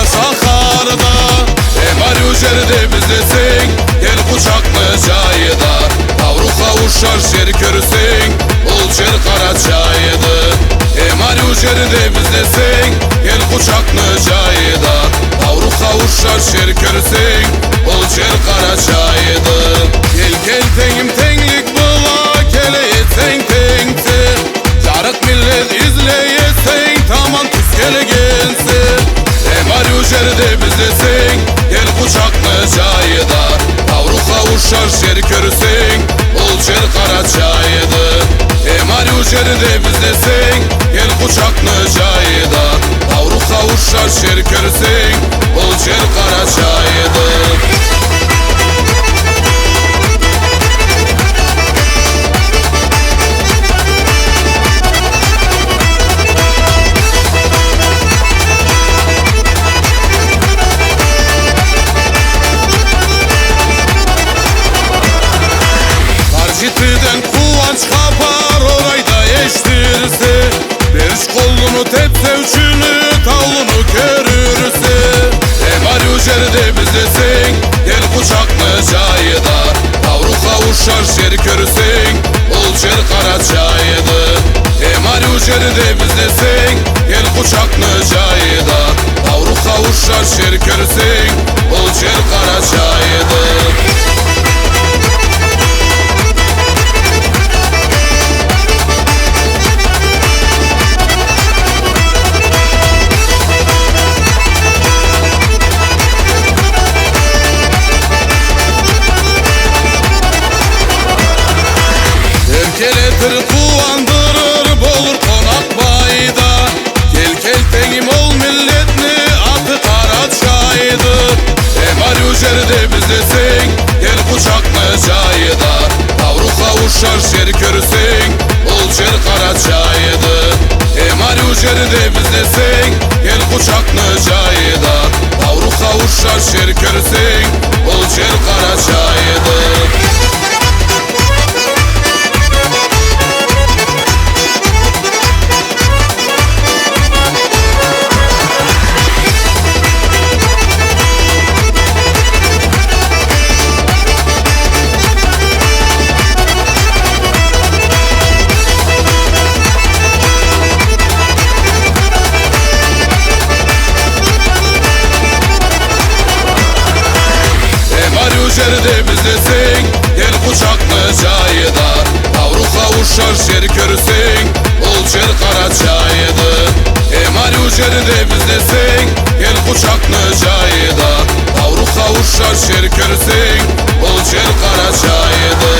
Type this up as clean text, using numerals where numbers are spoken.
sakarda. Emar yücerde bizdesin, gel kucaklı cayda. Tavru kavuşar şer körüsün, ol şer Karaçay'dı. Emar yücerde bizdesin, gel kucaklı cayda. Tavru kavuşar şer körüsün, ol şer Karaçay'dı. Gel tengim tenglik bula, keleye teng tengti. Jarık millet izleyesin, tamam tüs gele gelsin. Emar yücerde bizdesin, gel kucaklı cayda. Tavru kavuşar şer körüsün, ol şer Karaçay'dı. Emar yücerde bizdesin, gel kucaklı cayda. Tavru kavuşar şer körüsün, ol şer Karaçay'dı. Cidden kuvanç kapar orayda eştirse. Beriş kolunu tepse üçünü tavlunu körürse. Emar yücerde bizdesin, gel kucaklı cayda. Tavru kavuşar şer körüsün, ol şer Karaçay'dı. Emar yücerde bizdesin, gel kucaklı cayda. Tavru kavuşar şer körüsün, ol şer Karaçay'dı. Geletir kuvandırır bolur konak bayda. Gel tengim ol milletni adı Karaçay'dı. Emar yücerde bizdesin, gel kucaklı cayda. Tavru kavuşar şer körüsün, ol şer Karaçay'dı. Emar yücerde bizdesin, gel kucaklı cayda. Tavru kavuşar şer körüsün, ol şer Karaçay'dı. Yücerde bizdesin, gel kucaklı cayda. Tavru kavuşar şer körüsün, ol şer Karaçay'dı. Emar yücerde bizdesin, gel kucaklı cayda. Tavru kavuşar şer körüsün, ol şer Karaçay'dı.